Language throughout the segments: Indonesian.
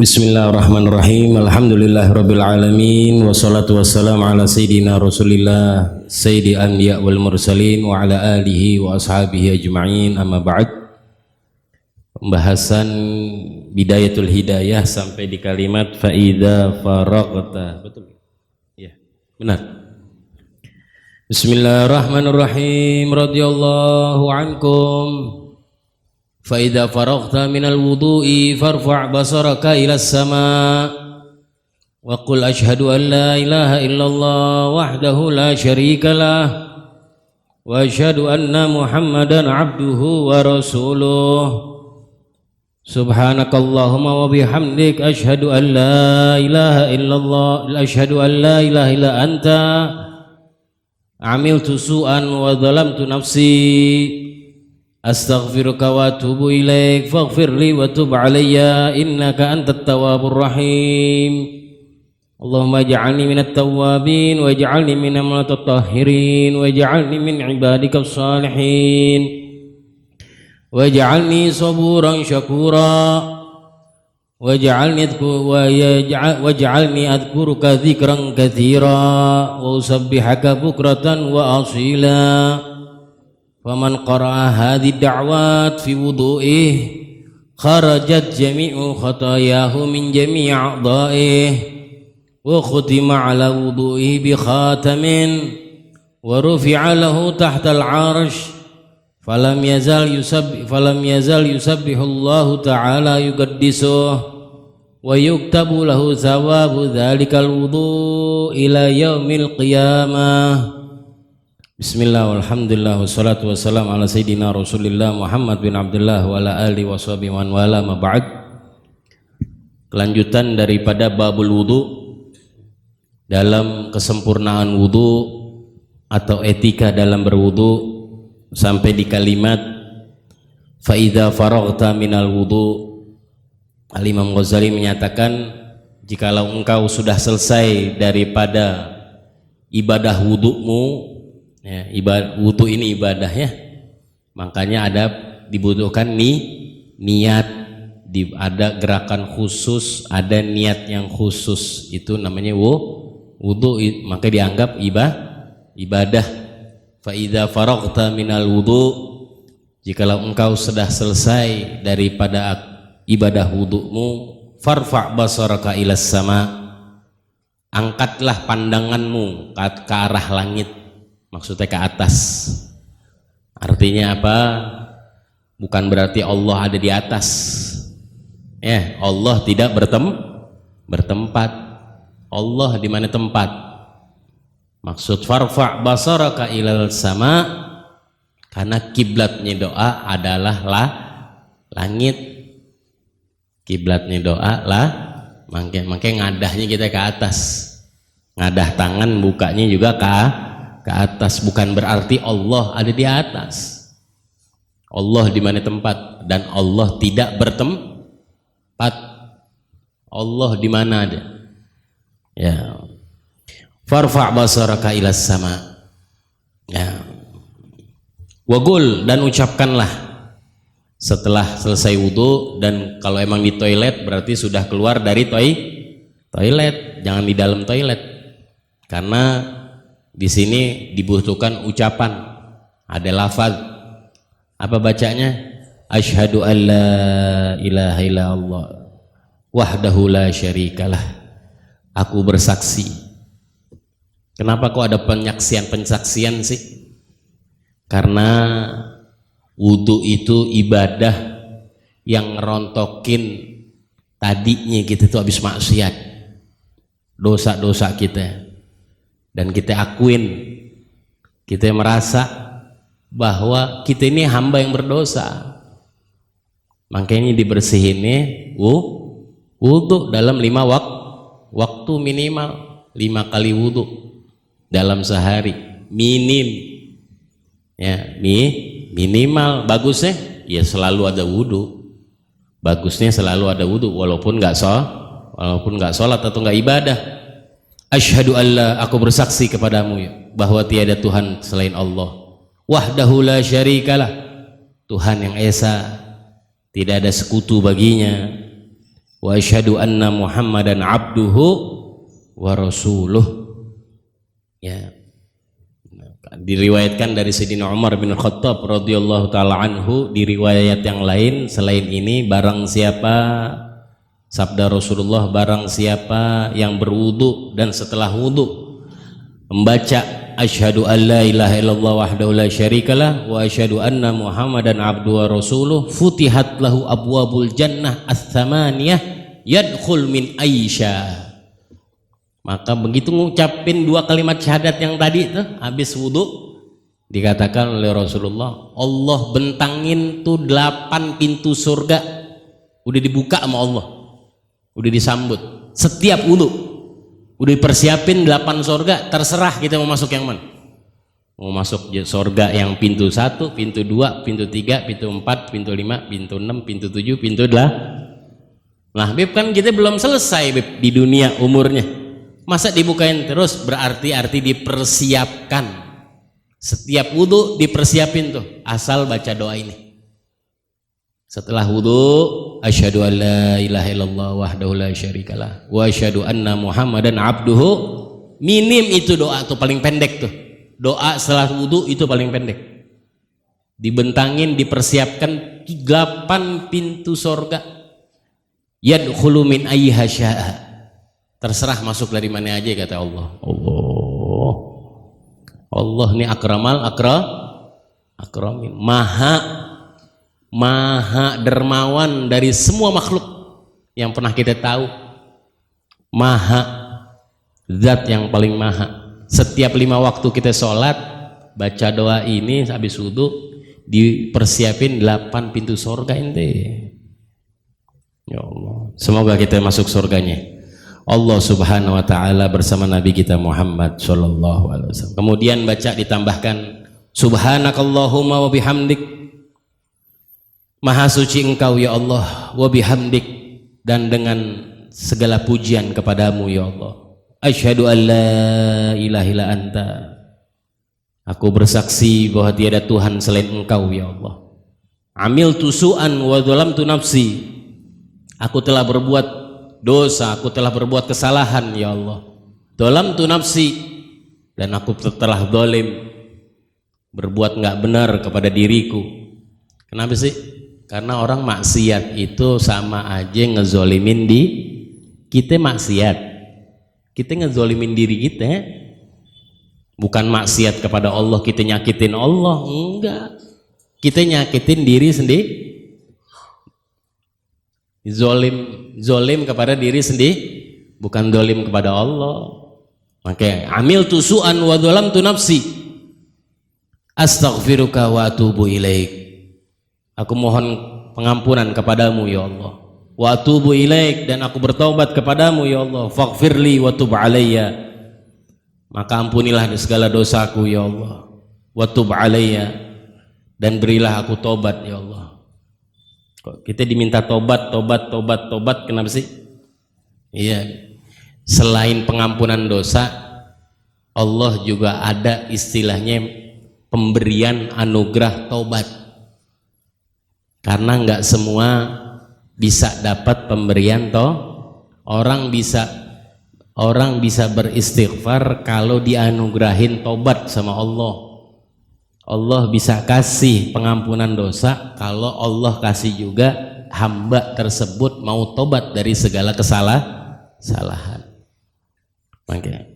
Bismillahirrahmanirrahim. Alhamdulillahirabbil alamin wassalatu wassalamu ala sayidina Rasulillah sayyidil anbiya wal mursalin wa ala alihi wa ashabihi ajma'in. Amma ba'd. Pembahasan bidayatul hidayah sampai di kalimat fa idza faraghta. Betul? Ya, benar. Bismillahirrahmanirrahim. Radhiyallahu ankum. فإذا فرغت من الوضوء فارفع بصرك إلى السماء وقل أشهد أن لا إله إلا الله وحده لا شريك له وأشهد أن محمدا عبده ورسوله سبحانك اللهم وبحمدك أشهد أن لا إله إلا الله أشهد أن لا إله إلا أنت عملت سوءا وظلمت نفسي أستغفرك وأتوب إليك فاغفر لي وتب علي إنك أنت التواب الرحيم اللهم اجعلني من التوابين واجعلني من المتطهرين واجعلني من عبادك الصالحين واجعلني صبورا شكورا واجعلني أذكرك ذكرا كثيرا وأسبحك بكرة وأصيلا فمن قرأ هذه الدعوات في وضوئه خرجت جميع خطاياه من جميع أعضائه وختم على وضوئه بخاتم ورفع له تحت العرش فلم يزل يسبح الله تعالى يقدسه ويكتب له ثواب ذلك الوضوء إلى يوم القيامة. Bismillah, walhamdulillah, wassalatu wassalamu ala sayyidina Rasulillah Muhammad bin Abdullah wa ala alihi wa sahbihi man wala ma ba'd. Kelanjutan daripada babul wudu dalam kesempurnaan wudu atau etika dalam berwudu sampai di kalimat fa idza faraghta minal wudu. Al-Imam Ghazali menyatakan jikalau engkau sudah selesai daripada ibadah wudumu, ya, wudu ini ibadah ya, makanya ada dibutuhkan niat, ada gerakan khusus, ada niat yang khusus, itu namanya wudu, maka dianggap ibadah. Fa idza faraghta minal wudu, jikalau engkau sudah selesai daripada ibadah wudumu, farfa' basaraka ilas sama, angkatlah pandanganmu ke arah langit. Maksudnya ke atas. Artinya apa? Bukan berarti Allah ada di atas. Ya, Allah tidak bertempat. Allah di mana tempat? Maksud farfa' basaraka ilal sama, karena kiblatnya doa adalah langit. Kiblatnya doa makanya ngadahnya kita ke atas. Ngadah tangan bukanya juga ke atas, bukan berarti Allah ada di atas. Allah di mana tempat, dan Allah tidak bertempat. Allah di mana ada? Ya. Farfa' basaraka ilas sama. Ya. Waqul, dan ucapkanlah setelah selesai wudu, dan kalau emang di toilet berarti sudah keluar dari toilet, jangan di dalam toilet. Karena di sini dibutuhkan ucapan, ada lafaz. Apa bacanya? Asyhadu an la ilaha illallah wahdahu la syarikalah. Aku bersaksi. Kenapa kok ada pensaksian sih? Karena wudu itu ibadah yang ngerontokin tadinya kita tuh habis maksiat, dosa-dosa kita. Dan kita akuin, kita merasa bahwa kita ini hamba yang berdosa, makanya dibersihinnya wudu dalam 5 waktu minimal, 5 kali wudu dalam sehari minimal. Bagusnya ya selalu ada wudu, bagusnya selalu ada wudu walaupun nggak sholat atau nggak ibadah. Asyhadu alla, aku bersaksi kepadamu ya, bahwa tiada Tuhan selain Allah. Wahdahu la syarikalah, Tuhan yang esa, tidak ada sekutu baginya. wa asyhadu anna Muhammadan abduhu wa rasuluh. Ya, diriwayatkan dari Sayyidina Umar bin Khattab radhiyallahu taala anhu di riwayat yang lain selain ini, barang siapa, sabda Rasulullah, barang siapa yang berwudu dan setelah wudu membaca asyhadu an la ilaha illallah wahdahu la syarikalah wa asyhadu anna Muhammadan abduhu wa rasuluh, futihat lahu abwabul jannah ats-tsamaniyah yadkhul min aisha. Maka begitu ngucapin dua kalimat syahadat yang tadi tuh habis wudu, dikatakan oleh Rasulullah, Allah bentangin tuh 8 pintu surga udah dibuka sama Allah, udah disambut setiap wudu, udah dipersiapin 8 surga. Terserah kita mau masuk yang mana, mau masuk surga yang pintu 1, pintu 2, pintu 3, pintu 4, pintu 5, pintu 6, pintu 7, pintu 8. Nah Bib, kan kita belum selesai Bib di dunia umurnya, masa dibukain terus? Berarti dipersiapkan setiap wudu, dipersiapin tuh asal baca doa ini. Setelah wudu, asyhadu an la ilaha illallah wahdahu la syarikalah wa asyhadu anna Muhammadan abduhu. Minim itu doa tuh paling pendek tuh. Doa setelah wudu itu paling pendek. Dibentangin, dipersiapkan 8 pintu surga. Yadkhulu min ayyiha syaa. Terserah masuk dari mana aja kata Allah. Allah ini akramal akramin, maha dermawan dari semua makhluk yang pernah kita tahu. Maha, zat yang paling maha. Setiap 5 waktu kita sholat baca doa ini habis wudu, dipersiapin 8 pintu surga ente. Ya Allah, semoga kita masuk surganya Allah subhanahu wa ta'ala bersama Nabi kita Muhammad sallallahu alaihi wasallam. Kemudian baca ditambahkan subhanakallahumma wa bihamdik, maha suci engkau ya Allah, wa bihamdik, dan dengan segala pujian kepadamu ya Allah. Asyhadu an la ilaha illa anta, aku bersaksi bahwa tiada Tuhan selain engkau ya Allah. Amiltu su'an wa dhalamtu nafsi, aku telah berbuat dosa, aku telah berbuat kesalahan ya Allah. Dhalamtu nafsi, dan aku telah zalim, berbuat nggak benar kepada diriku. Kenapa sih? Karena orang maksiat itu sama aja ngezolimin di kita. Maksiat kita ngezolimin diri kita, bukan maksiat kepada Allah kita nyakitin Allah, enggak, kita nyakitin diri sendiri. Zolim kepada diri sendiri, bukan zolim kepada Allah. Maka amiltu su'an wa dhalamtu nafsi astaghfiruka wa atubu ilaik, aku mohon pengampunan kepadamu ya Allah. Wa atubu ilaik, dan aku bertaubat kepadamu ya Allah. Faghfirli wa tub alayya, maka ampunilah segala dosaku ya Allah. Wa tub alayya, dan berilah aku tobat ya Allah. Kok kita diminta tobat, kenapa sih? Iya, selain pengampunan dosa, Allah juga ada istilahnya pemberian anugerah tobat. Karena nggak semua bisa dapat pemberian orang bisa beristighfar kalau dianugerahin tobat sama Allah. Allah bisa kasih pengampunan dosa kalau Allah kasih juga hamba tersebut mau tobat dari segala kesalahan. Makanya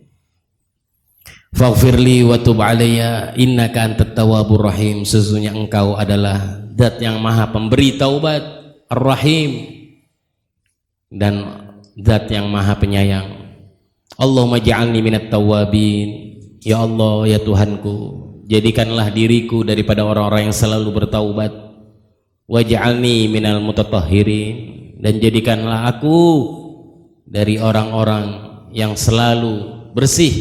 faghfirli wa tub alayya innaka antat tawwabur rahim, sesungguhnya engkau adalah zat yang maha pemberi taubat, ar-rahim, dan zat yang maha penyayang. Allahumma ja'alni minat tawwabin, ya Allah ya Tuhanku, jadikanlah diriku daripada orang-orang yang selalu bertaubat. Waj'alni minal mutatahhirin, dan jadikanlah aku dari orang-orang yang selalu bersih,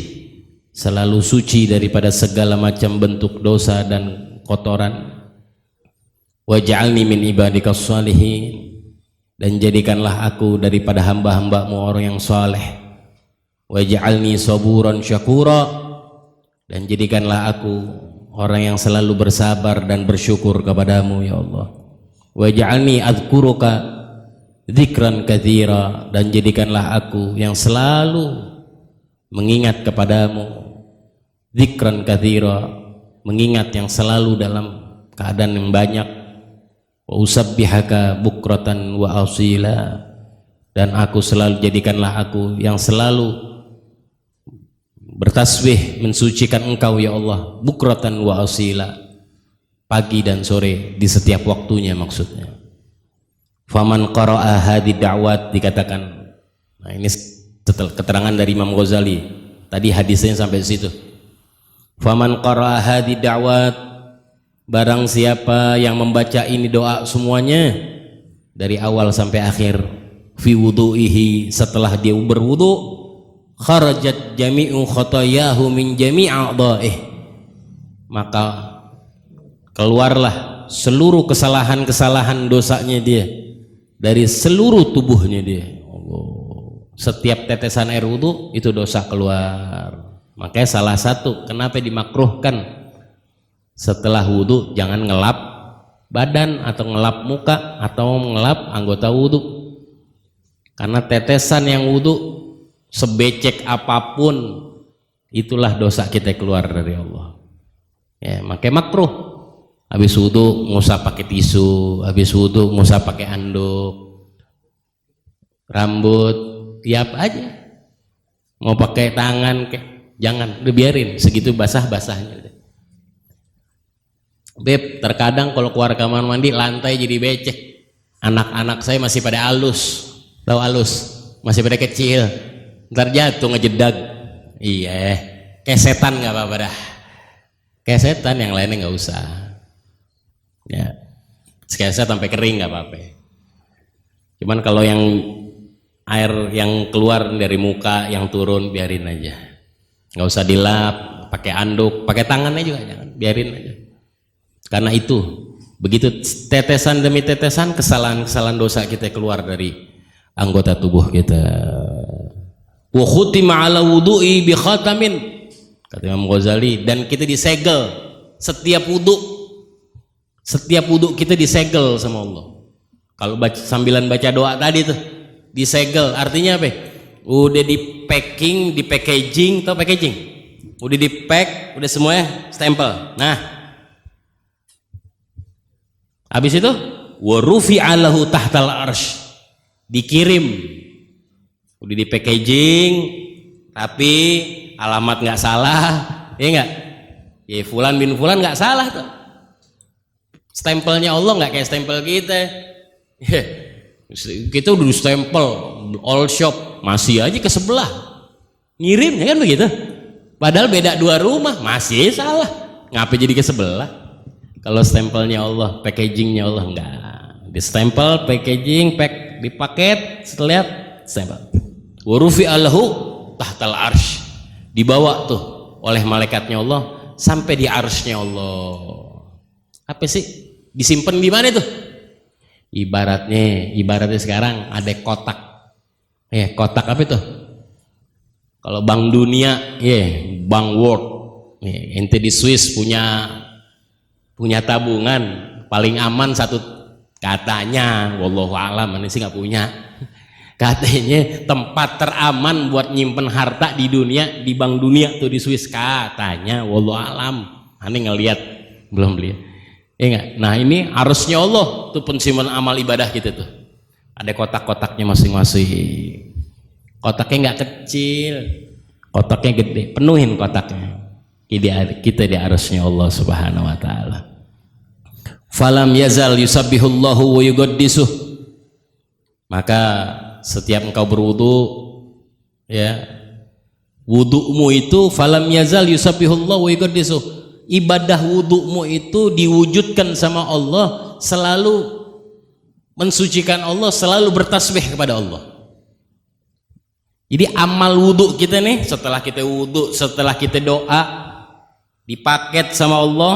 selalu suci daripada segala macam bentuk dosa dan kotoran. Waj'alni min ibadikas shalihin, dan jadikanlah aku daripada hamba-hambamu orang yang saleh. Waj'alni saburan syakura, dan jadikanlah aku orang yang selalu bersabar dan bersyukur kepadamu ya Allah. Waj'alni adzkuruka, dzikran katsira, dan jadikanlah aku yang selalu mengingat kepadamu, dzikran katsira, mengingat yang selalu dalam keadaan yang banyak, wa usabbihaka bukratan wa asila, dan aku selalu jadikanlah aku yang selalu bertasbih mensucikan engkau ya Allah, bukratan wa asila, pagi dan sore di setiap waktunya maksudnya. Faman qara'a hadhi da'wat, dikatakan, nah ini keterangan dari Imam Ghazali tadi, hadisnya sampai situ. Faman qara'a hadhi da'wat, barang siapa yang membaca ini doa semuanya dari awal sampai akhir, fi wudu'ihi, setelah dia berwudu, kharajat jami'u khotoyahu min jami'a'dha'ih, maka keluarlah seluruh kesalahan-kesalahan dosanya dia dari seluruh tubuhnya dia. Setiap tetesan air wudu itu dosa keluar. Makanya salah satu kenapa dimakruhkan setelah wudu jangan ngelap badan atau ngelap muka atau ngelap anggota wudu, karena tetesan yang wudu sebecek apapun itulah dosa kita keluar dari Allah ya. Makanya makruh habis wudu ngusap pakai tisu, habis wudu ngusap pakai anduk, rambut tiap aja, mau pakai tangan jangan, udah biarin segitu basah-basahnya. Beb, terkadang kalau keluar kamar mandi lantai jadi becek, anak-anak saya masih pada halus, tahu halus, masih pada kecil, ntar jatuh ngejedag. Iya, kayak setan nggak apa-apa dah, kayak setan, yang lainnya nggak usah ya, sekeset sampai kering nggak apa-apa. Cuman kalau yang air yang keluar dari muka yang turun biarin aja, nggak usah dilap pakai anduk, pakai tangannya juga jangan, biarin aja. Karena itu begitu tetesan demi tetesan kesalahan-kesalahan dosa kita keluar dari anggota tubuh kita. Wa khutima ala wudu'i bi khatamin, kata Imam Ghazali, dan kita disegel setiap wudu kita disegel sama Allah. Kalau sambilan baca doa tadi tuh disegel, artinya apa? Udah di packing, di packaging, tau packaging? Udah di pack, udah semuanya stempel. Nah, habis itu wa rufi'a lahu tahtal arsy, dikirim, udah di packaging tapi alamat nggak salah, ya nggak? Ya fulan bin fulan nggak salah tuh. Stempelnya Allah nggak kayak stempel kita. Kita udah stempel all shop, masih aja ke sebelah ngirim, ya kan begitu? Padahal beda 2 rumah, masih salah. Ngapa jadi ke sebelah? Kalau stempelnya Allah, packagingnya Allah enggak. Di stempel, packaging, pack, di paket, setelah stempel. Wa rufi'a lahu tahtal arsy, dibawa tuh oleh malaikatnya Allah sampai di arsy-nya Allah. Apa sih? Disimpan di mana tuh? Ibaratnya sekarang ada kotak. Kotak apa itu? Kalau Bank Dunia, Bank World, ente di Swiss punya tabungan paling aman satu, katanya, wallahu alam, ini sih nggak punya, katanya tempat teraman buat nyimpen harta di dunia di Bank Dunia tuh di Swiss, katanya, wallahu alam, aneh ngelihat belum lihat. Enggak. Nah ini arusnya Allah tuh pensimpanan amal ibadah kita tuh, ada kotak-kotaknya masing-masing. Kotaknya nggak kecil, kotaknya gede, penuhin kotaknya. Kita di arusnya Allah Subhanahu wa taala. Falam yazal yusabbihullahu wa yuqaddisuh, maka setiap engkau berwudu, ya, wudumu itu falam yazal yusabbihullahu wa yuqaddisuh, ibadah wudumu itu diwujudkan sama Allah, selalu mensucikan Allah, selalu bertasbih kepada Allah. Jadi amal wudu kita nih, setelah kita wudu, setelah kita doa, dipaket sama Allah,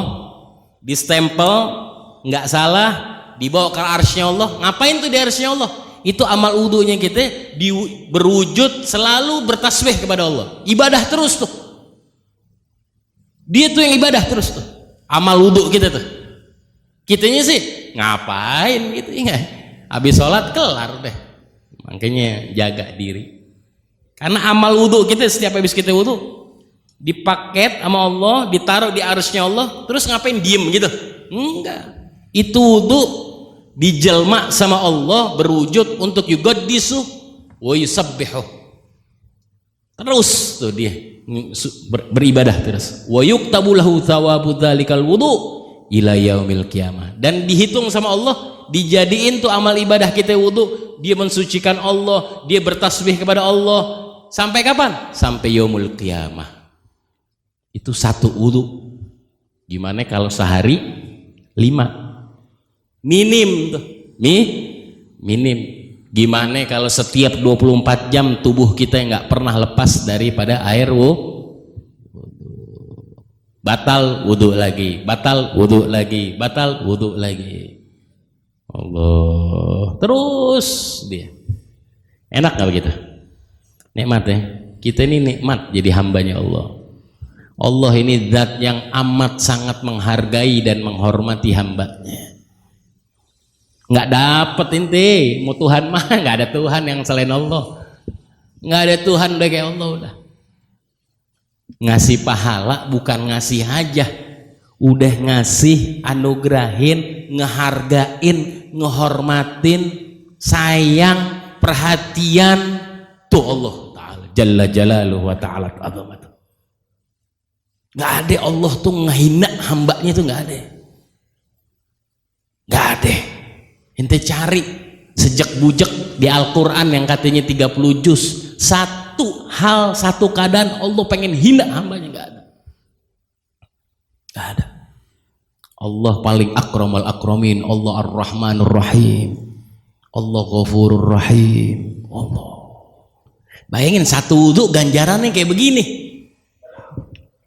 distempel, nggak salah, dibawa ke arsy-nya Allah. Ngapain tuh di arsy-nya Allah? Itu amal wudunya kita berwujud selalu bertasbih kepada Allah, ibadah terus tuh. Dia tuh yang ibadah terus tuh, amal wudu kita tuh. Kitanya sih ngapain gitu, ingat? habis sholat kelar deh. Makanya jaga diri, karena amal wudhu kita setiap habis kita wudhu dipaket sama Allah, ditaruh di arsy-Nya Allah, terus ngapain diem gitu? Enggak, itu wudhu dijelma sama Allah berwujud untuk yugaddisu wa yusabbihu, terus tuh dia beribadah terus, wa yuktabu lahu thawabu dzalikal wudu ila yaumil qiyamah, dan dihitung sama Allah, dijadiin tuh amal ibadah kita wudu, dia mensucikan Allah, dia bertasbih kepada Allah sampai kapan? Sampai yaumul qiyamah. Itu satu wudu. Gimana kalau sehari 5? Minim tuh. Minim. Gimana kalau setiap 24 jam tubuh kita nggak pernah lepas daripada air batal wudu lagi, batal wudu lagi, batal wudu lagi. Allah, terus dia. Enak nggak begitu? Nikmat ya. Kita ini nikmat jadi hambanya Allah. Allah ini zat yang amat sangat menghargai dan menghormati hambanya. Nggak dapet inti, mau Tuhan mah nggak ada Tuhan yang selain Allah. Nggak ada Tuhan udah kayak Allah udah. Ngasih pahala bukan ngasih aja, udah ngasih, anugerahin, ngehargain, ngehormatin, sayang, perhatian tuh Allah Ta'ala Jalla Jalaluhu wa Ta'ala azamatuh. Nggak ada Allah tuh ngehina hambanya tuh, nggak ada. Nggak ada. Ente cari sejak bujek di Al-Quran yang katanya 30 juz, satu hal, satu keadaan Allah pengen hina hambanya, nggak ada. Nggak ada. Allah paling akramal akramin, Allah ar-Rahmanur Rahim, Allah Ghafurur Rahim. Allah. Bayangin satu wudu ganjarannya kayak begini.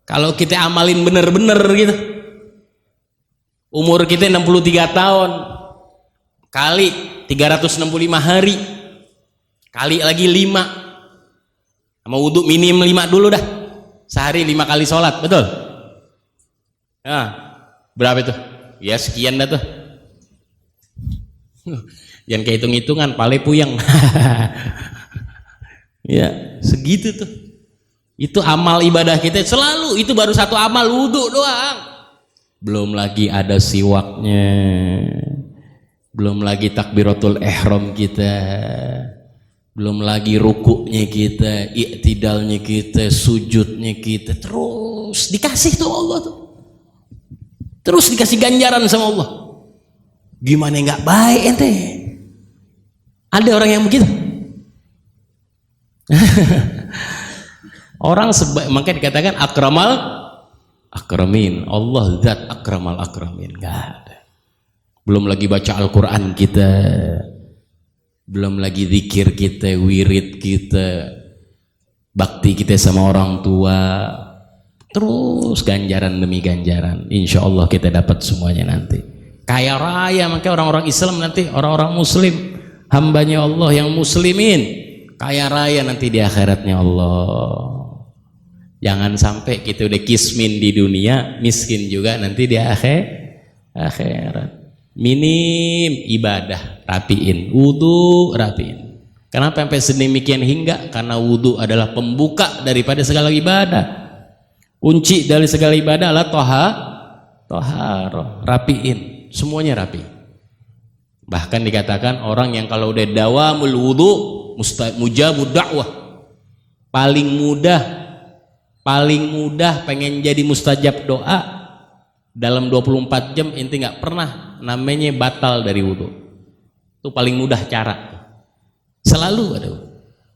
Kalau kita amalin bener-bener gitu, umur kita 63 tahun kali 365 hari kali lagi 5 sama wudu minim 5 dulu dah, sehari 5 kali sholat, betul? Nah, berapa itu? Ya sekian dah tuh. Jangan kayak hitung-hitungan, pale puyeng. Ya segitu tuh. Itu amal ibadah kita selalu, itu baru satu amal wudu doang. Belum lagi ada siwaknya, belum lagi takbiratul ihram kita, belum lagi rukuknya kita, i'tidalnya kita, sujudnya kita, terus dikasih tuh Allah tuh, terus dikasih ganjaran sama Allah. Gimana nggak baik ente? Ada orang yang begitu? Orang makanya dikatakan akramal akramin, Allah zat akramal akramin. Nggak ada. Belum lagi baca Al-Quran kita, belum lagi zikir kita, wirid kita, bakti kita sama orang tua, terus ganjaran demi ganjaran. Insya Allah kita dapat semuanya nanti. Kaya raya, makanya orang-orang Islam nanti, orang-orang Muslim, hambanya Allah yang muslimin, kaya raya nanti di akhiratnya Allah. Jangan sampai kita udah kismin di dunia, miskin juga nanti di akhirat. Minim ibadah, rapiin, wudu rapiin. Kenapa sampai sedemikian hingga? Karena wudu adalah pembuka daripada segala ibadah. Kunci dari segala ibadah adalah toharoh, rapiin, semuanya rapi. Bahkan dikatakan orang yang kalau udah dawamul wudu mujabud da'wah, paling mudah pengen jadi mustajab doa, dalam 24 jam inti nggak pernah namanya batal dari wudhu. Itu paling mudah cara. Selalu ada.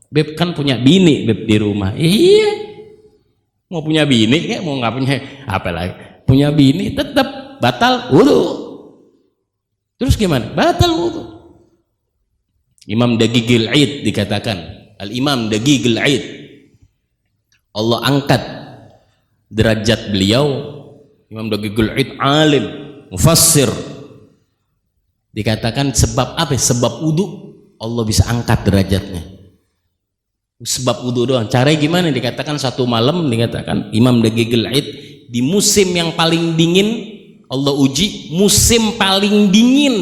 Beb kan punya bini beb di rumah. Iya. Mau punya bini kayak mau nggak punya apa lagi? Punya bini tetap batal wudhu. Terus gimana? Batal wudhu. Imam Dagigil Aid dikatakan, Al-Imam Dagigil Aid, Allah angkat derajat beliau. Imam Dagigul Aid alim, mufassir. Dikatakan sebab apa? Sebab wudu Allah bisa angkat derajatnya. Sebab wudu doang. Caranya gimana? Dikatakan satu malam, dikatakan Imam Dagigul Aid di musim yang paling dingin, Allah uji musim paling dingin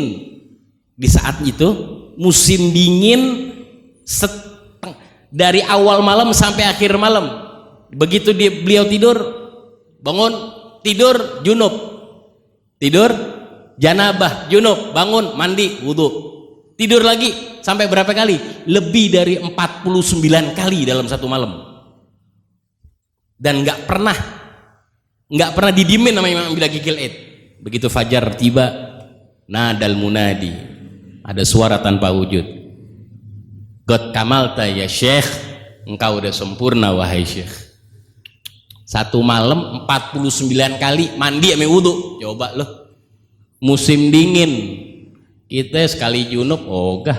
di saat itu, musim dingin dari awal malam sampai akhir malam. Begitu beliau tidur, bangun, tidur junub, tidur janabah, junub, bangun, mandi, wudhu, tidur lagi sampai berapa kali? Lebih dari 49 kali dalam satu malam. Dan nggak pernah didimin sama Imam bila gigil id. Begitu fajar tiba, nadal munadi, ada suara tanpa wujud, God kamalta ya Syekh, engkau udah sempurna wahai Syekh. Satu malam 49 kali mandi ame wudhu. Coba loh, musim dingin kita sekali junub ogah.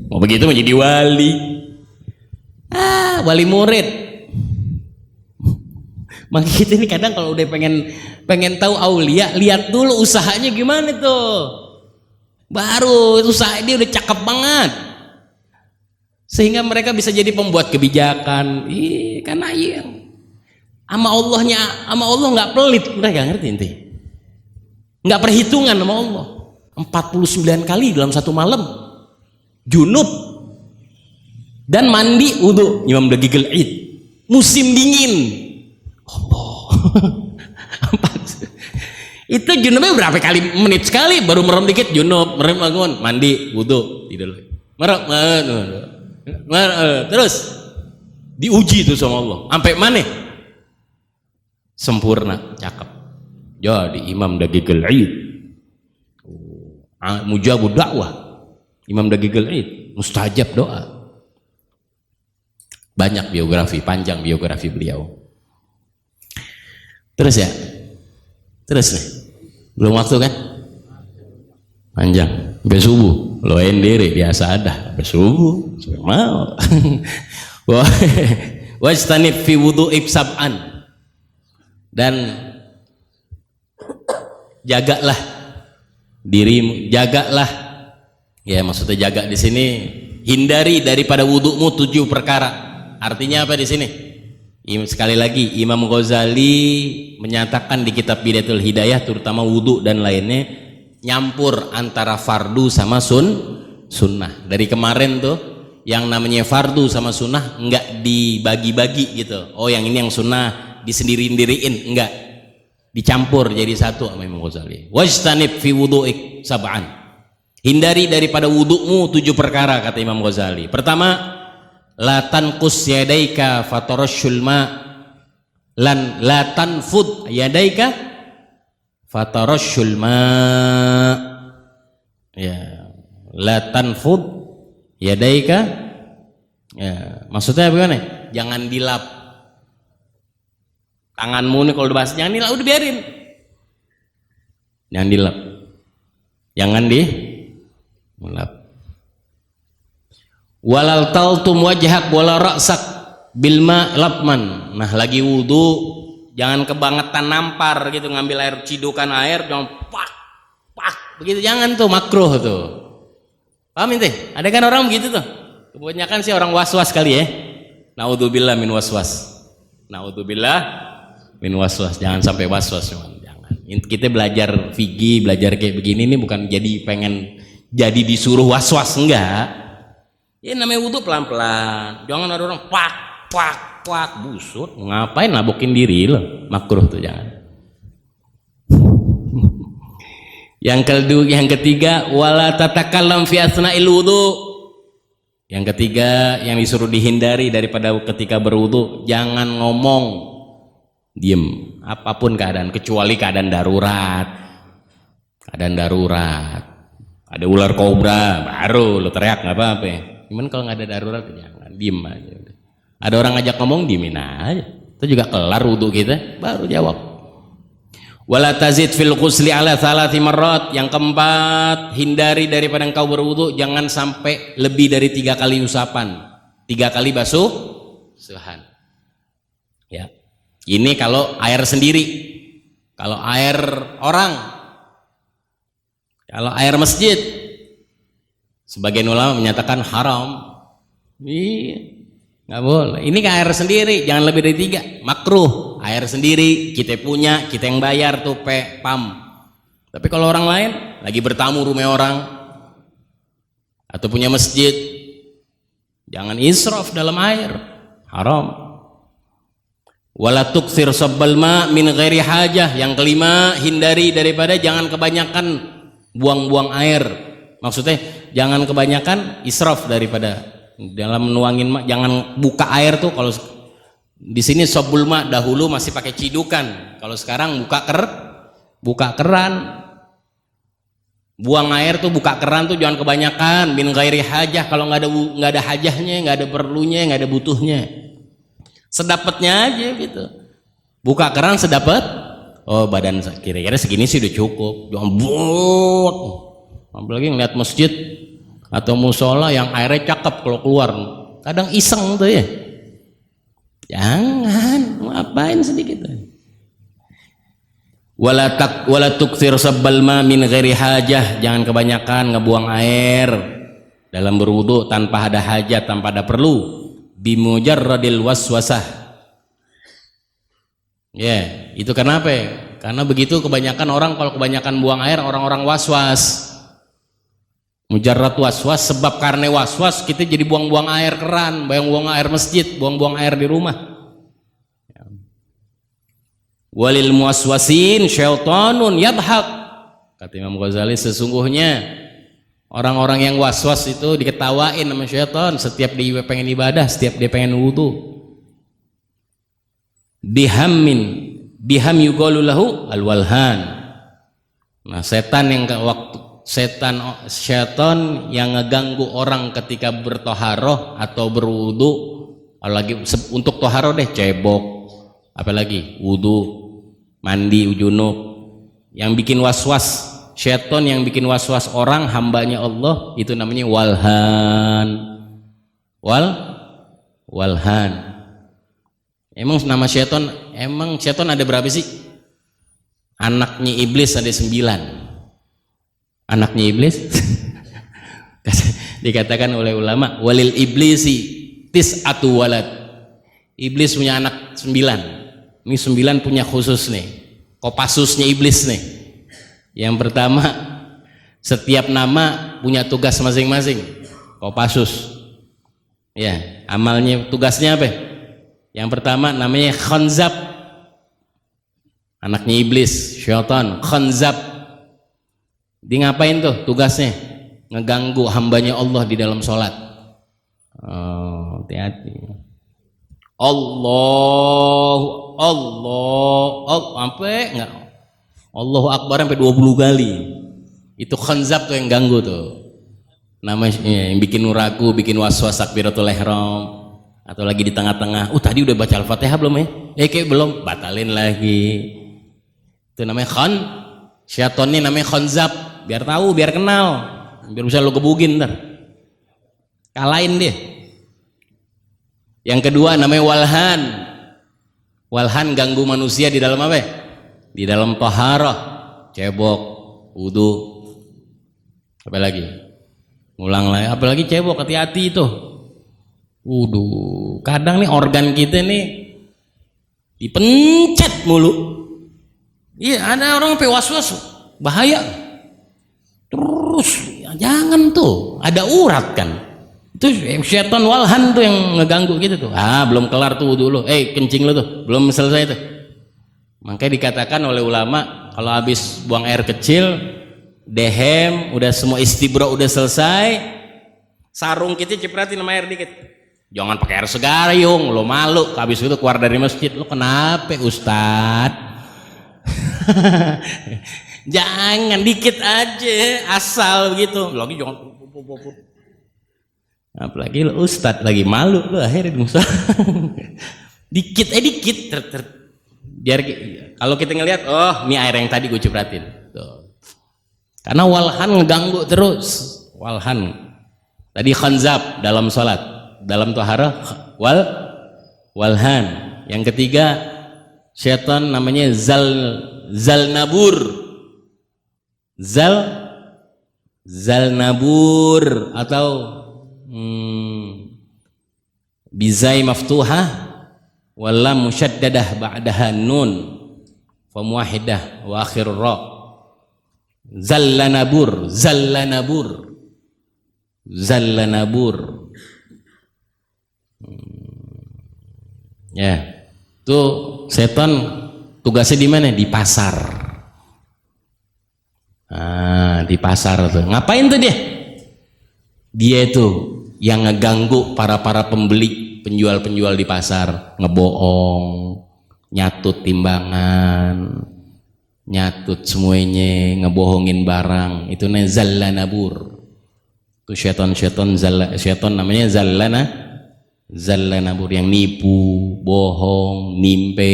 Mau begitu menjadi wali, wali murid. Makanya kita ini kadang kalau udah pengen tahu aulia, lihat dulu usahanya gimana tuh, baru usaha dia udah cakep banget, sehingga mereka bisa jadi pembuat kebijakan. Karena sama Allah nggak pelit, mereka ngerti inti, nggak perhitungan sama Allah. 49 kali dalam satu malam junub dan mandi wudhu, Imam Dagigil Id, musim dingin. Allah. Itu junubnya berapa kali menit sekali, baru merem dikit junub, merem bangun, mandi, wudhu, tidur lagi. Terus diuji itu sama Allah. Sampai mana? Sempurna, cakep. Jadi Imam Dagigil Id, mujabud dakwah. Imam Dagigil Id, mustajab doa. Banyak biografi, panjang biografi beliau. Terus ya, terus nih, belum waktu kan? Panjang, sampai subuh. Lo endiri biasa ada, sampai subuh, mau. Wajtanib fi wudhu'ib sab'an, dan jagalah dirimu, jagalah, ya maksudnya jaga di sini, hindari daripada wudhumu 7 perkara. Artinya apa di sini? Sekali lagi Imam Ghazali menyatakan di kitab Bidayatul Hidayah, terutama wudhu dan lainnya, nyampur antara fardu sama sunnah. Dari kemarin tuh yang namanya fardu sama sunnah enggak dibagi-bagi gitu. Oh yang ini yang sunnah disendiri-sendiriin, enggak, dicampur jadi satu sama Imam Ghazali. Wajtanib fi wudhu'ik sab'an, hindari daripada wudhumu 7 perkara kata Imam Ghazali. Pertama, la tanqus yadaika fatarashul ma, lan la tanfud yadaika fatarashul ma, ya, la tanfud yadaika, ya maksudnya bagaimana? Jangan dilap tanganmu nih, kalau dibahas jangan dilap, udah biarin, jangan dilap, jangan dilap. Walal taltum wajhak wala ra'sak bilma lapman. Nah lagi wudhu jangan kebangetan nampar gitu, ngambil air, cidukan air, jangan pak begitu, jangan tuh, makruh tuh. Paham ente? Ada kan orang begitu tuh, kebanyakan sih orang was-was kali ya. Naudzubillah min waswas, naudzubillah min waswas. Jangan sampai was-was, jangan. Kita belajar fikih, belajar kayak begini ini bukan jadi pengen jadi disuruh was-was, enggak. Ya namanya wudhu pelan-pelan, jangan ada orang pak busut, ngapain nabokin diri lo, makruh tuh, jangan. Yang ketiga, wala tatakallam fi asna'il wudhu. Yang ketiga yang disuruh dihindari daripada ketika berwudhu, jangan ngomong, diem, apapun keadaan, kecuali keadaan darurat. Ada ular kobra, baru lo teriak nggak apa-apa. Cuman kalau nggak ada darurat, jangan, diem aja. Ada orang ngajak ngomong, diemin aja. Itu juga kelar wudhu kita, baru jawab. Wala tazid fil ghusli ala 3 marrat. Yang keempat, hindari daripada engkau berwudhu jangan sampai lebih dari 3 kali usapan, 3 kali basuhan. Ya, ini kalau air sendiri. Kalau air orang, kalau air masjid, sebagian ulama menyatakan haram. Iya, nggak boleh. Ini ke air sendiri, jangan lebih dari 3, makruh. Air sendiri, kita punya, kita yang bayar tuh pam. Tapi kalau orang lain lagi bertamu rumah orang, atau punya masjid, jangan israf dalam air, haram. Wala tuktsir sabbal ma min ghairi hajah. Yang kelima, hindari daripada jangan kebanyakan buang-buang air. Maksudnya jangan kebanyakan israf daripada dalam nuangin, jangan buka air tuh. Kalau di sini sabbul ma dahulu masih pakai cidukan, kalau sekarang buka keran. Buang air tuh, buka keran tuh jangan kebanyakan, min ghairi hajah. Kalau nggak ada hajahnya, nggak ada perlunya, nggak ada butuhnya, sedapatnya aja gitu. Buka keran sedapat, oh badan kira-kira segini sih udah cukup, jangan buat. Apalagi ngeliat masjid atau musola yang airnya cakep, kalau keluar kadang iseng tuh ya, jangan, mau apain sedikit. Wala tuktsir sabbal ma min ghairi hajah. Jangan kebanyakan ngebuang air dalam berwudu tanpa ada hajat, tanpa ada perlu. Bimujarradil waswasah. Ya, itu kenapa? Karena begitu kebanyakan orang, kalau kebanyakan buang air, orang-orang waswas. Mujarrad waswas, sebab karena waswas kita jadi buang-buang air keran, buang-buang air masjid, buang-buang air di rumah. Walil muwaswasin syaitanun yadhak, kata Imam Ghazali, sesungguhnya orang-orang yang waswas itu diketawain sama syaitan setiap dia pengen ibadah, setiap dia pengen wudu. Biham yuqalu lahu alwalhan. Nah, syaitan yang ngeganggu orang ketika bertoharoh atau berwudu, apalagi untuk toharoh deh, cebok, apalagi wudu, mandi junub, yang bikin waswas, syaitan yang bikin waswas orang, hambanya Allah, itu namanya walhan. Walhan. Emang nama syaitan, emang syaitan ada berapa sih? Anaknya iblis ada 9. Anaknya iblis dikatakan oleh ulama, walil iblisi tis'atu walad. Iblis punya anak 9. Ini 9 punya khusus nih, kopasusnya iblis nih. Yang pertama, setiap nama punya tugas masing-masing, kopasus. Ya, amalnya, tugasnya apa? Yang pertama namanya khanzab, anaknya iblis, syaitan, khanzab. Dia ngapain tuh tugasnya? Ngeganggu hambanya Allah di dalam sholat. Oh, hati-hati. Allah sampai enggak, Allahu Akbar sampai 20 kali. Itu khanzab tuh yang ganggu tuh. Namanya yang bikin ragu, bikin waswas takbiratul ihram, atau lagi di tengah-tengah, tadi udah baca Al-Fatihah belum ya? Kayak belum, batalin lagi. Itu namanya syaitannya namanya khanzab, biar tahu, biar kenal, biar bisa lo gebugin ntar. Kalahin dia. Yang kedua namanya walhan. Walhan ganggu manusia di dalam apa? Di dalam taharah, cebok, wudu, apa lagi? Ngulang lagi, apalagi cebok, hati-hati itu. Wudu. Kadang nih organ kita nih dipencet mulu. Iya, ada orang sampai was-was, bahaya. Terus ya, jangan tuh, ada urat kan. Itu syaitan walhan tuh yang ngeganggu gitu tuh. Belum kelar tuh dulu, kencing lu tuh belum selesai tuh. Makanya dikatakan oleh ulama, kalau habis buang air kecil, dehem, udah semua istibra udah selesai, sarung kita cipratin sama air dikit. Jangan pakai air segar, yung, lo malu habis itu keluar dari masjid. Lo kenapa Ustad? Jangan, dikit aja, asal begitu. Lagi jangan apalagi lo Ustadz lagi malu, lo akhirnya musuh. Dikit biar kalau kita ngelihat, ini air yang tadi gue cipratin tuh. Karena walhan ngeganggu terus. Walhan tadi khanzab dalam sholat, dalam taharah walhan. Yang ketiga syaitan namanya zalnabur atau bizai maftuhah wala musyaddadah ba'daha nun fa muwahidah wa akhir ra. Zallanabur Zallanabur. Ya, tuh setan tugasnya di mana? Di pasar. Di pasar tuh. Ngapain tuh dia? Dia itu yang ngeganggu para pembeli, penjual di pasar, ngebohong, nyatut timbangan, nyatut semuanya, ngebohongin barang. Itu namanya zallanabur. Itu syaitan namanya zallanabur, yang nipu, bohong, nimpe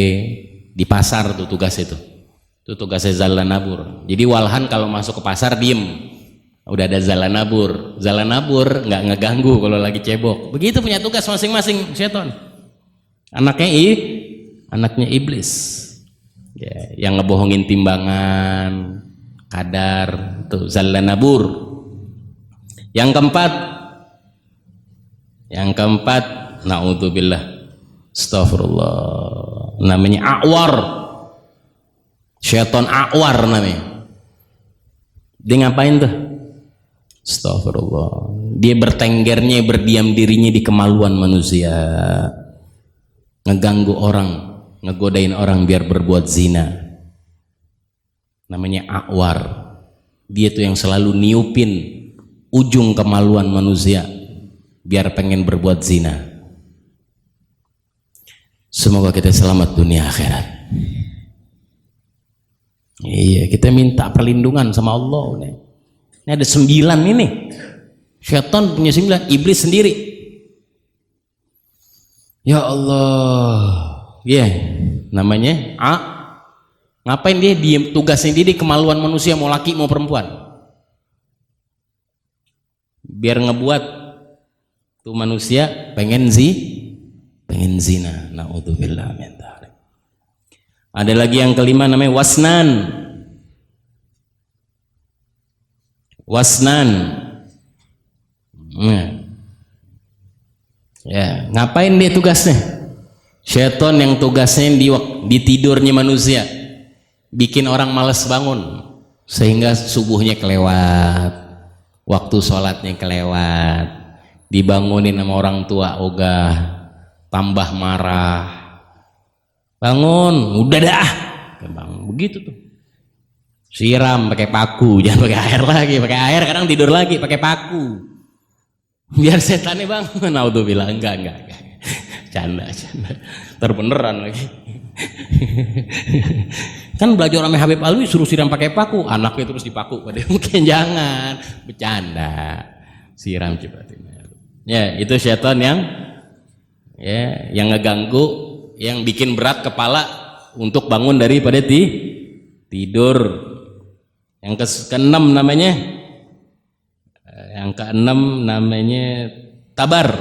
di pasar tuh tugas itu. Itu tugasnya zallanabur. Jadi walhan kalau masuk ke pasar diem. Udah ada zallanabur nggak ngeganggu kalau lagi cebok. Begitu punya tugas masing-masing syaitan. Anaknya iblis ya, yang ngebohongin timbangan, kadar, itu zallanabur. Yang keempat naudzubillah, astagfirullah, namanya a'war. Syaitan a'war namanya. Dia ngapain tuh? Astagfirullah, dia bertenggernya, berdiam dirinya di kemaluan manusia, ngeganggu orang, ngegodain orang biar berbuat zina. Namanya a'war. Dia tuh yang selalu niupin ujung kemaluan manusia biar pengen berbuat zina. Semoga kita selamat dunia akhirat. Iya, kita minta perlindungan sama Allah nih. Ini ada 9 ini. Syaitan punya 9, iblis sendiri. Ya Allah. Ya, namanya ngapain dia? Tugasnya dia di kemaluan manusia, mau laki mau perempuan. Biar ngebuat tuh manusia pengen zina. Naudzubillah min dzalik. Ada lagi yang kelima namanya wasnan. Ya, ngapain dia tugasnya? Syaitan yang tugasnya di tidurnya manusia, bikin orang malas bangun sehingga subuhnya kelewat, waktu sholatnya kelewat, dibangunin sama orang tua ogah, tambah marah, bangun, udah dah, begitu tuh. Siram pakai paku, jangan pakai air lagi, pakai air kadang tidur lagi pakai paku, biar setannya bangun. Naudzubillah, enggak, canda, terbeneran lagi. Kan belajar sama Habib Alwi suruh siram pakai paku, anaknya terus dipaku, padahal mungkin jangan, bercanda, siram cepat. Ya, itu syaitan yang ngeganggu, yang bikin berat kepala untuk bangun daripada tidur. Yang keenam namanya tabar.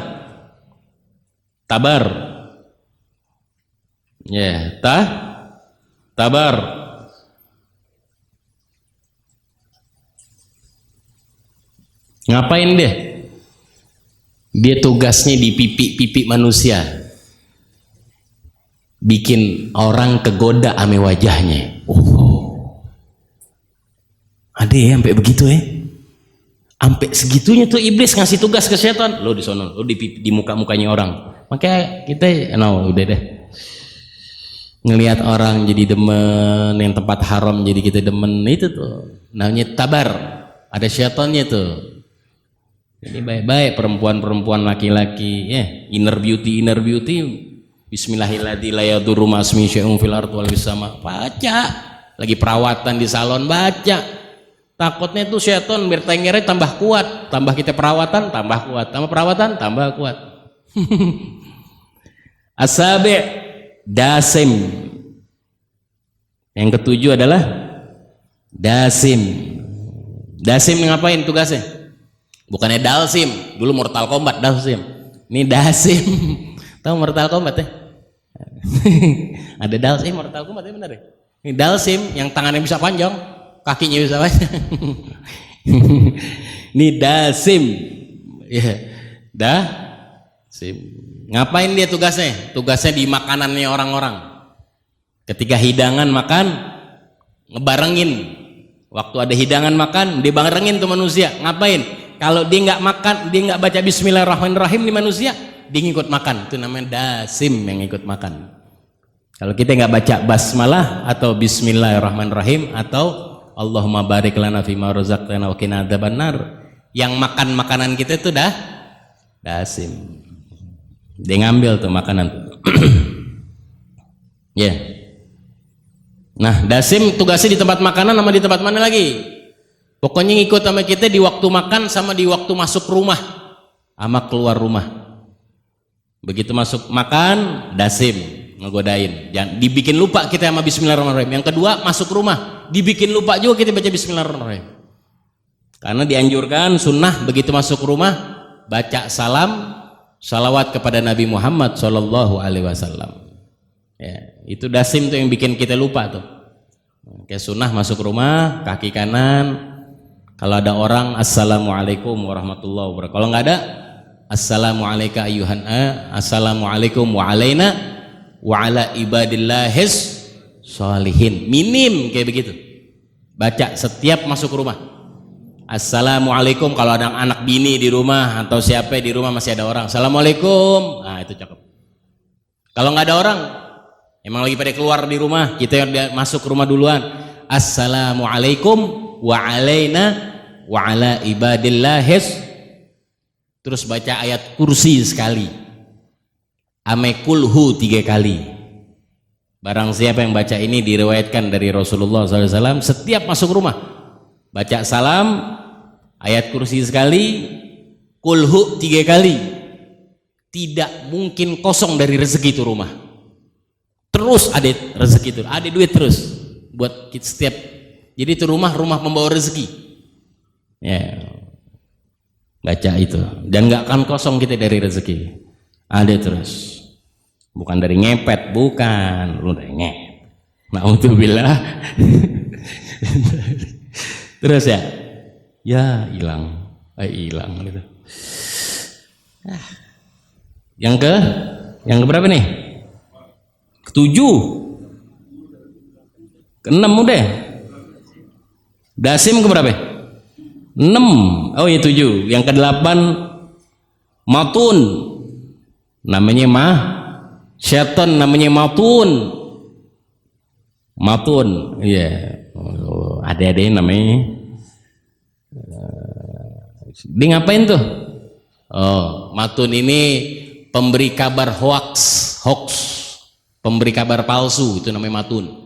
Ya, tabar. Ngapain dia? Dia tugasnya di pipi manusia, bikin orang kegoda ame wajahnya. Ada ya sampai begitu ya? Sampai segitunya tuh iblis ngasih tugas ke setan. Lo di sono, lo di muka-mukanya orang. Makanya kita udah deh. Ngelihat orang jadi demen, yang tempat haram jadi kita demen, itu tuh namanya tabar. Ada syaitannya tuh. Jadi baik-baik perempuan laki-laki, inner beauty. Bismillahirrahmanirrahim. Baca. Lagi perawatan di salon, baca. Takutnya tuh syaitan bertenggernya tambah kuat, tambah kita perawatan tambah kuat, tambah perawatan tambah kuat. Asabi dasim. Yang ketujuh adalah dasim. Dasim ngapain tugasnya? Bukannya dalsim, dulu Mortal Kombat dalsim. Ini dasim. Tahu Mortal Kombat ya? Ada dalsim Mortal Kombat ya, benar ya? Ini dalsim yang tangannya bisa panjang, kakinya bisa panjang. Ini dasim. Ya, dasim. Ngapain dia tugasnya? Tugasnya di makanannya orang-orang. Ketika hidangan makan, ngebarengin. Waktu ada hidangan makan, dia barengin tuh manusia. Ngapain? Kalau dia nggak makan, dia nggak baca Bismillahirrahmanirrahim di manusia, dia ngikut makan. Itu namanya dasim, yang ikut makan. Kalau kita nggak baca basmalah atau Bismillahirrahmanirrahim atau Allahumma barik lana fima razaqtana wa qina adzabannar, yang makan makanan kita itu dasim. Dia ngambil tuh makanan tuh. Ya. Yeah. Nah, dasim tugasnya di tempat makanan sama di tempat mana lagi? Pokoknya ngikut sama kita di waktu makan sama di waktu masuk rumah sama keluar rumah. Begitu masuk makan, dasim, ngegodain. Jangan dibikin lupa kita sama Bismillahirrahmanirrahim. Yang kedua, masuk rumah, dibikin lupa juga kita baca Bismillahirrahmanirrahim. Karena dianjurkan sunnah begitu masuk rumah baca salam, salawat kepada Nabi Muhammad Shallallahu Alaihi Wasallam. Ya, itu dasim tuh yang bikin kita lupa tuh. Kayak sunnah masuk rumah, kaki kanan. Kalau ada orang, assalamualaikum warahmatullahi wabarakatuh. Kalau nggak ada, assalamualaikum ayuhan assalamualaikum wa alaina wa ala ibadillahis sholihin. Minim kayak begitu. Baca setiap masuk rumah. Assalamualaikum kalau ada anak bini di rumah atau siapa di rumah masih ada orang. Assalamualaikum. Nah, itu cakep. Kalau nggak ada orang, emang lagi pada keluar di rumah, kita yang masuk rumah duluan. Assalamualaikum wa alaina wa ala ibadillahis, terus baca ayat kursi sekali, ame kulhu 3 kali. Barang siapa yang baca ini diriwayatkan dari Rasulullah SAW, setiap masuk rumah baca salam, ayat kursi sekali, kulhu 3 kali, tidak mungkin kosong dari rezeki itu rumah. Terus ada rezeki itu, ada duit terus buat kita setiap. Jadi itu rumah membawa rezeki. Ya, baca itu dan nggak akan kosong kita dari rezeki. Ada terus, bukan dari ngepet, bukan lu dari ngepet. Na'udzubillah. Terus ya hilang gitu. Yang keberapa nih? Ke-7, ke-6 udah. Dasim keberapa? 6. Oh ya 7. Yang ke-8 matun. Namanya syaitan namanya matun. Matun. Iya. Yeah. Ada namanya. Dia ngapain tuh? Oh, matun ini pemberi kabar hoax. Pemberi kabar palsu, itu namanya matun.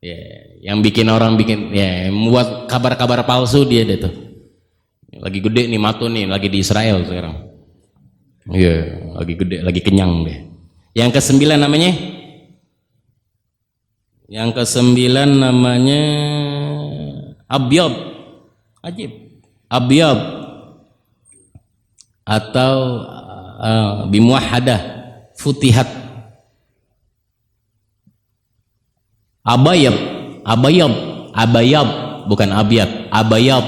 Ya, yang bikin orang membuat kabar-kabar palsu dia tuh. Lagi gede nih matun nih, lagi di Israel sekarang. Iya, lagi gede, lagi kenyang deh. Yang ke-9 namanya? Yang ke-9 namanya abyad. Ajib. Abyad atau bimuwahhadah futihat. Abayab bukan abyad, abayab.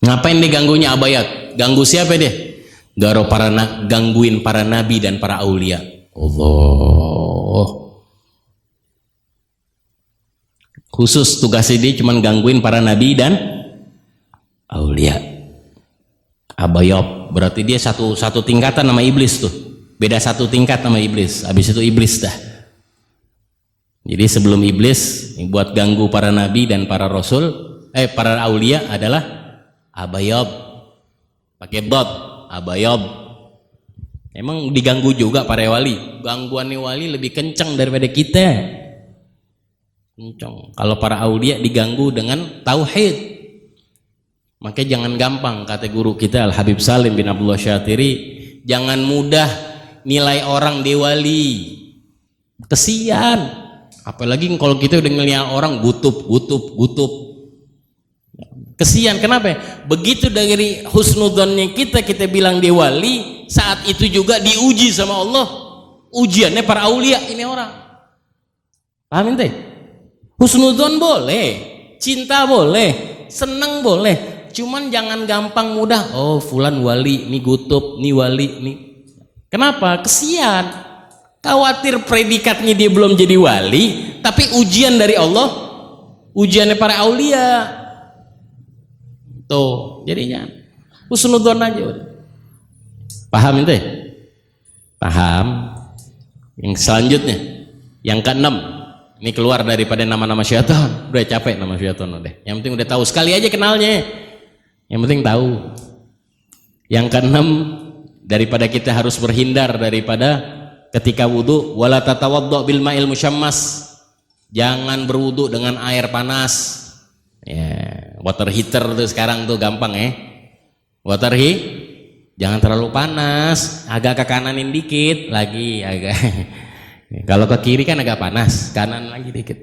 Ngapain dia ganggunya abayat? Ganggu siapa dia? Gangguin para nabi dan para aulia. Allah. Khusus tugasnya dia cuma gangguin para nabi dan aulia. Abayab berarti dia satu tingkatan sama iblis tuh. Beda 1 tingkat sama iblis. Habis itu iblis dah. Jadi sebelum iblis buat ganggu para nabi dan para rasul, para aulia adalah abayab. Pakai dot, abayab. Emang diganggu juga para wali. Gangguannya wali lebih kencang daripada kita. Kencang. Kalau para aulia diganggu dengan tauhid. Makanya jangan gampang, kata guru kita Al Habib Salim bin Abdullah Syatiri, jangan mudah nilai orang dia wali. Kesian. Apalagi kalau kita udah ngeliat orang gutup. Kesian, kenapa? Begitu dari husnudzonnya kita bilang dia wali, saat itu juga diuji sama Allah. Ujiannya para aulia ini orang. Paham ente? Husnudzon boleh, cinta boleh, seneng boleh. Cuman jangan gampang mudah, oh fulan wali, ini gutub, ini wali, ini. Kenapa? Kesian. Khawatir predikatnya dia belum jadi wali, tapi ujian dari Allah, ujiannya para aulia. Tuh, jadinya husnudzon aja udah. Paham itu? Paham. Yang selanjutnya, yang keenam, ini keluar daripada nama-nama syaitan. Udah capek nama syaitan udah. Yang penting udah tahu, sekali aja kenalnya. Yang penting tahu. Yang keenam, daripada kita harus berhindar daripada ketika wudu, wala tatawaddo bil ma'il musyammas. Jangan berwudu dengan air panas. Ya, water heater tuh sekarang tuh gampang ya. Water jangan terlalu panas, agak ke kananin dikit lagi agak. Kalau ke kiri kan agak panas, kanan lagi dikit.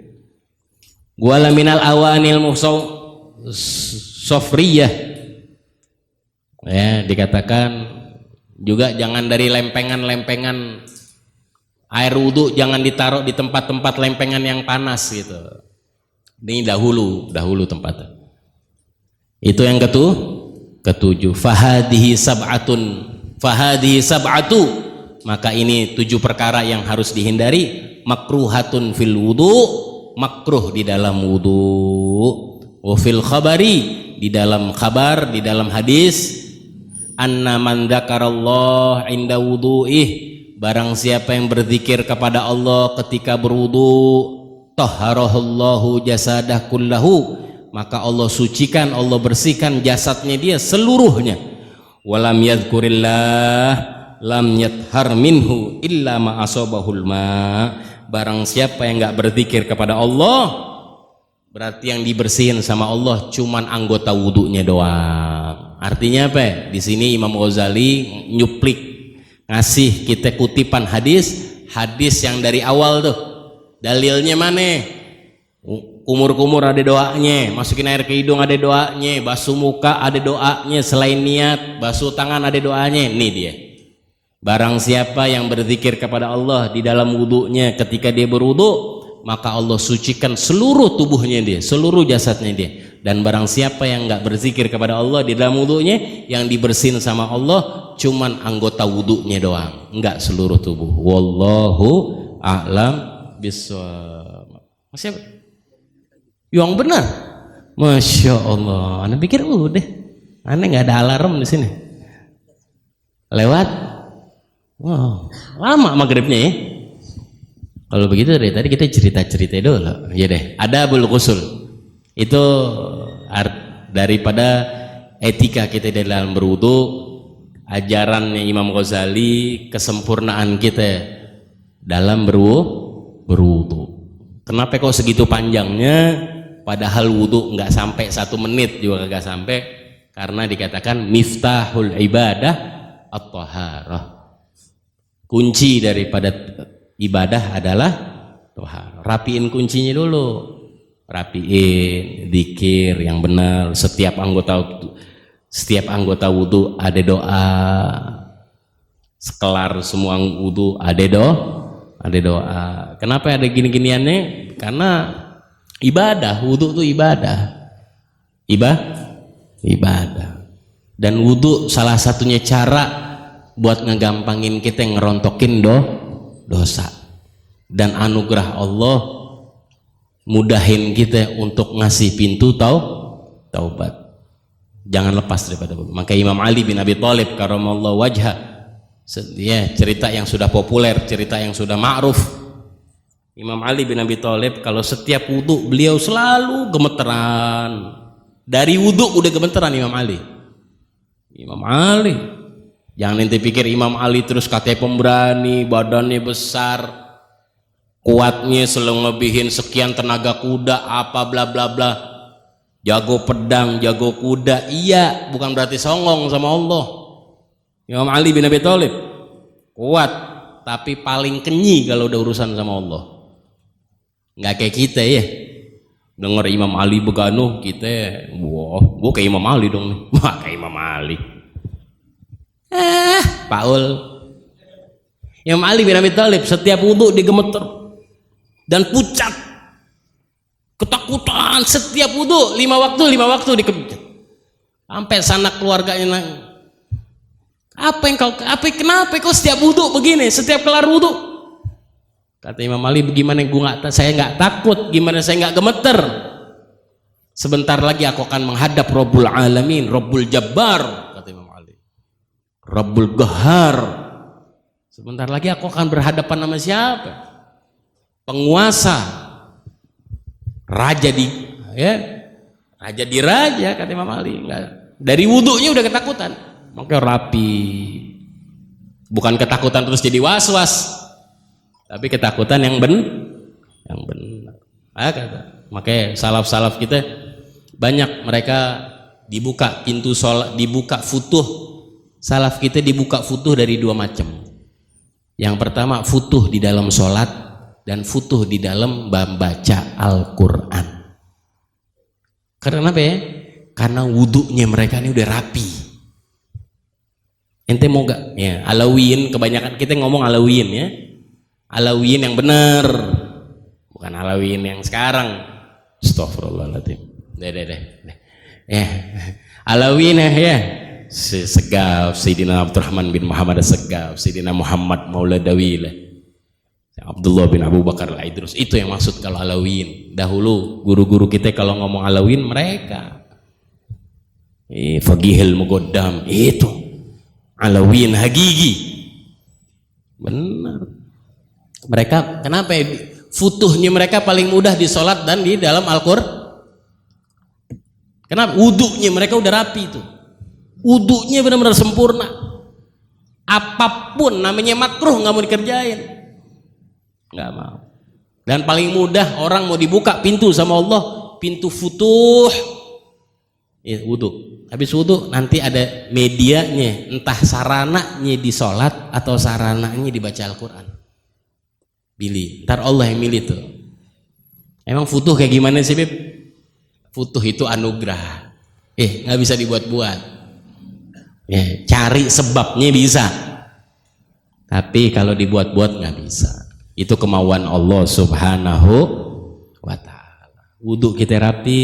Wala minal awanil sofriyah. Ya, dikatakan juga jangan dari lempengan-lempengan air wudu, jangan ditaruh di tempat-tempat lempengan yang panas gitu. Ini dahulu tempatnya. Itu yang ketujuh. Fahadihi sab'atu. Maka ini 7 perkara yang harus dihindari. Makruhatun fil wudu, makruh di dalam wudu. Wa fil khabari, di dalam kabar, di dalam hadis. Anna man dzakarallah inda wudu'ih, barang siapa yang berzikir kepada Allah ketika berwudu, tahharahullahu jasadah kullahu, maka Allah sucikan, Allah bersihkan jasadnya dia seluruhnya. Walam yadhkurillah lam yathhar minhu illa ma asabahul ma. Barang siapa yang enggak berzikir kepada Allah, berarti yang dibersihin sama Allah cuman anggota wudunya doang. Artinya apa? Di sini Imam Ghazali nyuplik, ngasih kita kutipan hadis yang dari awal tuh. Dalilnya mana? Kumur-kumur ada doanya, masukin air ke hidung ada doanya, basuh muka ada doanya, selain niat basuh tangan ada doanya. Ini dia. Barang siapa yang berzikir kepada Allah di dalam wudunya ketika dia berwudu, maka Allah sucikan seluruh tubuhnya dia, seluruh jasadnya dia. Dan barang siapa yang enggak berzikir kepada Allah di dalam wudunya, yang dibersihin sama Allah cuman anggota wudunya doang, enggak seluruh tubuh. Wallahu a'lam bishawab. Masih apa? Yang benar. Masya Allah. Anda pikir udah, Anda nggak ada alarm di sini. Lewat. Wow, lama maghribnya ya. Kalau begitu dari tadi kita cerita dulu. Ya deh. Adabul ghusl. Itu daripada etika kita dalam berwudu, ajarannya Imam Ghazali, kesempurnaan kita dalam berwudu. Kenapa kok segitu panjangnya? Padahal wudu nggak sampai 1 menit juga nggak sampai, karena dikatakan miftahul ibadah at-taharah. Kunci daripada ibadah adalah taharah. Rapiin kuncinya dulu, rapiin zikir yang benar. Setiap anggota wudu ada doa. Sekelar semua wudu ada doa. Kenapa ada gini-giniannya? Karena ibadah, wudu itu ibadah. Dan wudu salah satunya cara buat ngegampangin kita ngerontokin dosa. Dan anugerah Allah mudahin kita untuk ngasih pintu taubat. Jangan lepas daripada itu. Maka Imam Ali bin Abi Thalib karamallahu wajha, ya, cerita yang sudah populer, cerita yang sudah ma'ruf. Imam Ali bin Abi Thalib kalau setiap wudu beliau selalu gemeteran. Dari wudu udah gemeteran Imam Ali. Jangan nanti pikir Imam Ali terus katanya pemberani, badannya besar, kuatnya ngelebihin sekian tenaga kuda, apa bla bla bla, jago pedang, jago kuda. Iya, bukan berarti songong sama Allah. Imam Ali bin Abi Thalib kuat, tapi paling kenyi kalau udah urusan sama Allah. Nggak kayak kita ya, dengar Imam Ali beganuh kita, wah, gua kayak Imam Ali dong nih. Wah, kayak Imam Ali. Paul. Imam Ali bin Abi Thalib setiap wudu digemeter dan pucat, ketakutan setiap wudu, 5 waktu dikemeter. Sampai sanak keluarganya nang, kenapa kau setiap wudu begini, setiap kelar wudu? Kata Imam Ali, bagaimana saya nggak takut, gimana saya nggak gemeter? Sebentar lagi aku akan menghadap Rabbul Alamin, Rabbul Jabbar, kata Imam Ali, Rabbul Gahar. Sebentar lagi aku akan berhadapan sama siapa? Penguasa, raja di raja, kata Imam Ali. Enggak. Dari wudhunya udah ketakutan, makanya rapi. Bukan ketakutan terus jadi was-was, tapi ketakutan yang benar. Makanya salaf kita banyak, mereka dibuka pintu sholat, dibuka futuh. Salaf kita dibuka futuh dari dua macam. Yang pertama futuh di dalam sholat, dan futuh di dalam membaca Al-Quran. Karena apa ya? Karena wudhunya mereka ini udah rapi. Ente mau gak? Ya, Alawiyin, kebanyakan kita ngomong Alawiyin ya. Alawiyin yang benar, bukan Alawiyin yang sekarang. Astagfirullahaladzim. Deh. Ya, Alawiyin ya. Segaf, Sayyidina Abdurrahman bin Muhammad Segaf, Sayyidina Muhammad Maula Dawilah, Abdullah bin Abu Bakar al-Idrus. Itu yang maksud kalau Alawiyin. Dahulu guru-guru kita kalau ngomong Alawiyin, mereka Faqihul Muqaddam, itu Alawiyin Hagigi. Benar. Mereka kenapa ya? Futuhnya mereka paling mudah di sholat dan di dalam Al-Qur'an. Kenapa? Wudhunya mereka udah rapi itu. Wudhunya benar-benar sempurna. Apapun namanya makruh nggak mau dikerjain, nggak mau. Dan paling mudah orang mau dibuka pintu sama Allah, pintu futuh, ya, wudhu. Habis wudhu nanti ada medianya, entah sarananya di sholat atau sarananya dibaca Al-Quran. Pilih, ntar Allah yang milih tuh. Emang futuh kayak gimana sih, Bib? Futuh itu anugerah, nggak bisa dibuat-buat. Ya, cari sebabnya bisa, tapi kalau dibuat-buat nggak bisa. Itu kemauan Allah Subhanahu wa Ta'ala. Wudhu kita rapi,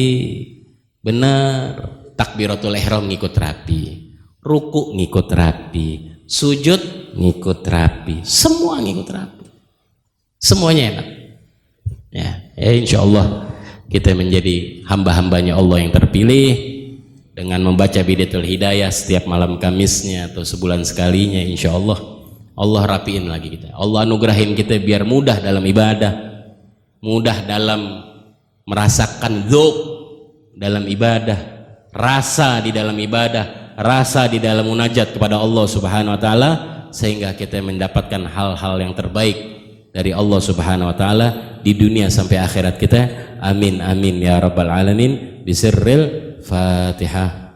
benar. Takbiratul ihram ngikut rapi, ruku ngikut rapi, sujud ngikut rapi, semua ngikut rapi, semuanya enak. Ya insya Allah kita menjadi hamba-hambanya Allah yang terpilih dengan membaca Bidatul Hidayah setiap malam Kamisnya atau sebulan sekalinya. Insya Allah Allah rapiin lagi kita, Allah anugerahin kita biar mudah dalam ibadah, mudah dalam merasakan dzauq dalam ibadah, rasa di dalam ibadah, rasa di dalam munajat kepada Allah Subhanahu wa Ta'ala, sehingga kita mendapatkan hal-hal yang terbaik dari Allah Subhanahu wa Ta'ala di dunia sampai akhirat kita. Amin amin ya rabbal alamin. Bisirril Fatihah.